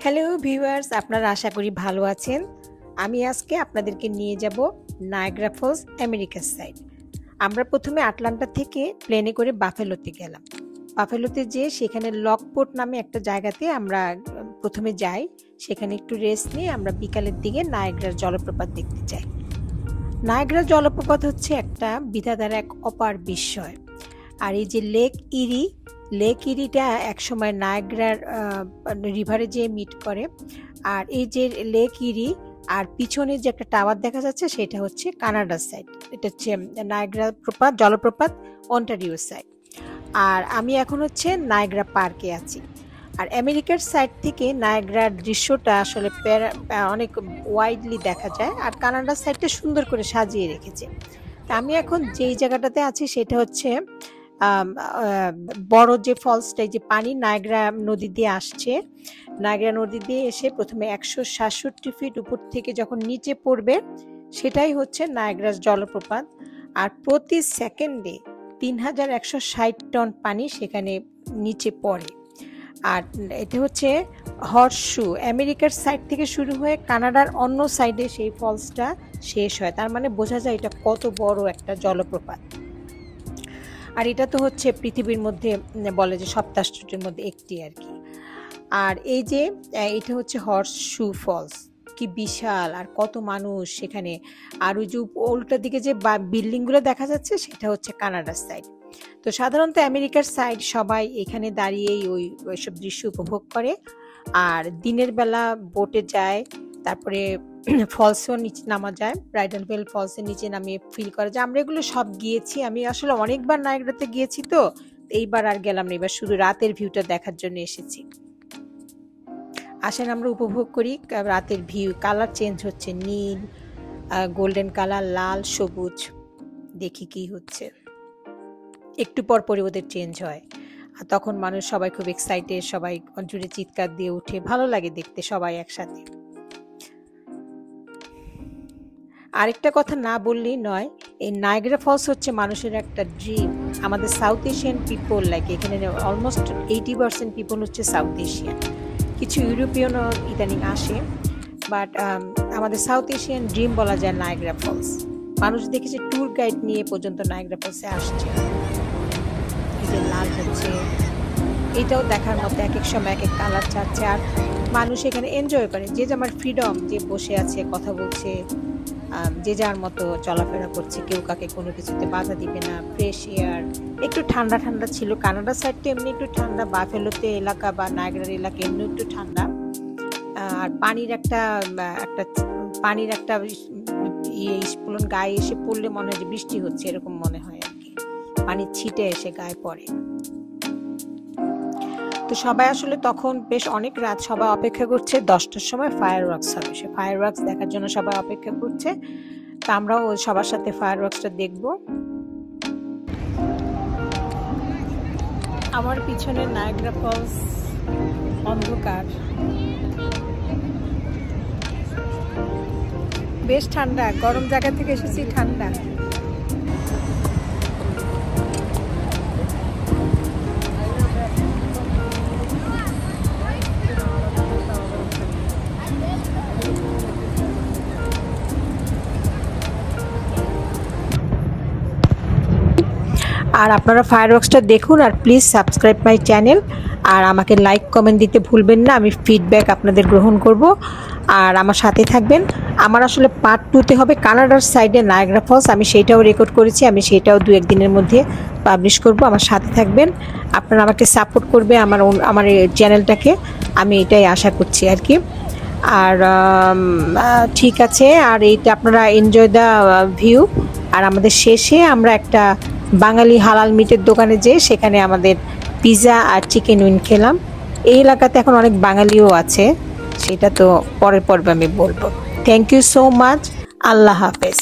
Hello viewers, আপনারা আশা করি ভালো আছেন। আমি আজকে আপনাদেরকে নিয়ে যাব নায়াগ্রা ফলস আমেরিকার সাইড। আমরা প্রথমে আটলান্টা থেকে প্লেনে করে বাফেলোতে গেলাম। বাফেলোতে যেয়ে সেখানে লকপোর্ট নামে একটা জায়গাতে আমরা প্রথমে যাই। সেখানে একটু রেস্ট নিয়ে আমরা বিকালের দিকে নায়াগ্রার জলপ্রপাত দেখতে যাই। নায়াগ্রা জলপ্রপাত হচ্ছে একটা বিধাতার এক অপার বিস্ময়। আর এই যে লেক ইরিটা একসময় নায়াগ্রার রিভারে যেয়ে মিট করে। আর এই যে লেক ইরি আর পিছনে যে একটা টাওয়ার দেখা যাচ্ছে সেটা হচ্ছে কানাডার সাইড। এটা হচ্ছে নায়াগ্রা জলপ্রপাত অন্টারিও সাইড। আর আমি এখন হচ্ছে নায়াগ্রা পার্কে আছি। আর আমেরিকার সাইড থেকে নায়াগ্রার দৃশ্যটা আসলে অনেক ওয়াইডলি দেখা যায়। আর কানাডার সাইডটা সুন্দর করে সাজিয়ে রেখেছে। তা আমি এখন যেই জায়গাটাতে আছি সেটা হচ্ছে বড় যে ফলসটা, যে পানি নায়াগ্রা নদী দিয়ে আসছে, নায়াগ্রা নদী দিয়ে এসে প্রথমে 167 ফিট উপর থেকে যখন নিচে পড়বে সেটাই হচ্ছে নায়াগ্রা জলপ্রপাত। আর প্রতি সেকেন্ডে 3160 টন পানি সেখানে নিচে পড়ে। আর এটা হচ্ছে হর্সশু, আমেরিকার সাইড থেকে শুরু হয়ে কানাডার অন্য সাইডে সেই ফলসটা শেষ হয়। তার মানে বোঝা যায় এটা কত বড় একটা জলপ্রপাত। আর এটা তো হচ্ছে পৃথিবীর মধ্যে বলে যে সপ্তাশ্চর্যের মধ্যে একটি আর কি। আর এই যে এটা হচ্ছে হর্সশু ফলস, কি বিশাল আর কত মানুষ সেখানে। আর ওই যে উল্টা দিকে যে বিল্ডিংগুলো দেখা যাচ্ছে সেটা হচ্ছে কানাডার সাইড। তো সাধারণত আমেরিকার সাইড সবাই এখানে দাঁড়িয়েই ওইসব দৃশ্য উপভোগ করে। আর দিনের বেলা বোটে যায়, তারপরে ফলসেও নিচে নামা যায়, ব্রাইডাল ভেল ফলসের নিচে নামিয়ে ফিল করা যায়। আমরা এগুলো সব গিয়েছি, আমি আসলে অনেকবার নায়াগ্রাতে গিয়েছি, তো এইবার আর গেলাম না, এবার শুধু রাতের ভিউটা দেখার জন্য এসেছি। আসেন আমরা উপভোগ করি রাতের ভিউ। কালার চেঞ্জ হচ্ছে, নীল, গোল্ডেন কালার, লাল, সবুজ। দেখি কি হচ্ছে, একটু পর পরই ওদের চেঞ্জ হয়। আর তখন মানুষ সবাই খুব এক্সাইটেড, সবাই জুড়ে চিৎকার দিয়ে উঠে, ভালো লাগে দেখতে সবাই একসাথে। আরেকটা কথা না বললেই নয়, এই নায়াগ্রা ফলস হচ্ছে মানুষের একটা ড্রিম। আমাদের সাউথ এশিয়ান পিপল, লাইক এখানে অলমোস্ট 80% পিপল হচ্ছে সাউথ এশিয়ান। কিছু ইউরোপিয়ানও ইদানিং আসে, বাট আমাদের সাউথ এশিয়ান ড্রিম বলা যায় নায়াগ্রা ফলস। মানুষ দেখেছে ট্যুর গাইড নিয়ে পর্যন্ত নায়াগ্রা ফলসে আসছে। এই যে লাল হচ্ছে, এটাও দেখার মতো, এক এক সময় এক এক কালার ছাড়ছে। আর মানুষ এখানে এনজয় করে, যে যার ফ্রিডম, যে বসে আছে কথা বলছে, যে যার মতো চলাফেরা করছে, কেউ কাকে কোনো কিছুতে বাধা দিবে না। ফ্রেশ এয়ার, একটু ঠান্ডা ঠান্ডা ছিল। কানাডা সাইডটা এমনি একটু ঠান্ডা, বাফেলোতে এলাকা বা নায়াগ্রার এলাকা এমনি একটু ঠান্ডা। আর পানির একটা স্ফুলন গায়ে এসে পড়লে মনে হয় যে বৃষ্টি হচ্ছে, এরকম মনে হয় আর কি, পানির ছিটে এসে গায়ে পড়ে। তো সবাই আসলে তখন বেশ অনেক রাত, সবাই অপেক্ষা করছে 10টার সময় ফায়ার ওয়ার্কস হবে। সে ফায়ার ওয়ার্কস দেখার জন্য সবাই অপেক্ষা করছে। তো আমরাও সবার সাথে ফায়ার ওয়ার্কসটা দেখব। আমার পিছনে নায়াগ্রা ফলস, অন্ধকার, বেশ ঠান্ডা, গরম জায়গা থেকে এসেছি, ঠান্ডা। আর আপনারা ফায়ার ওয়ার্কসটা দেখুন, আর প্লিজ সাবস্ক্রাইব মাই চ্যানেল। আর আমাকে লাইক কমেন্ট দিতে ভুলবেন না, আমি ফিডব্যাক আপনাদের গ্রহণ করব। আর আমার সাথে থাকবেন। আমার আসলে পার্ট 2তে হবে কানাডার সাইডে নায়াগ্রা ফলস, আমি সেইটাও রেকর্ড করেছি, আমি সেইটাও 2-1 দিনের মধ্যে পাবলিশ করব। আমার সাথে থাকবেন, আপনারা আমাকে সাপোর্ট করবে, আমার চ্যানেলটাকে, আমি এটাই আশা করছি আর কি। আর ঠিক আছে, আর এইটা আপনারা এনজয় দ্য ভিউ। আর আমাদের শেষে আমরা একটা বাঙালি হালাল মিটের দোকানে যেয়ে সেখানে আমাদের পিৎজা আর চিকেন উইং খেলাম। এই এলাকাতে এখন অনেক বাঙালিও আছে, সেটা তো পরের পর্বে আমি বলবো। থ্যাংক ইউ সো মাচ, আল্লাহ হাফেজ।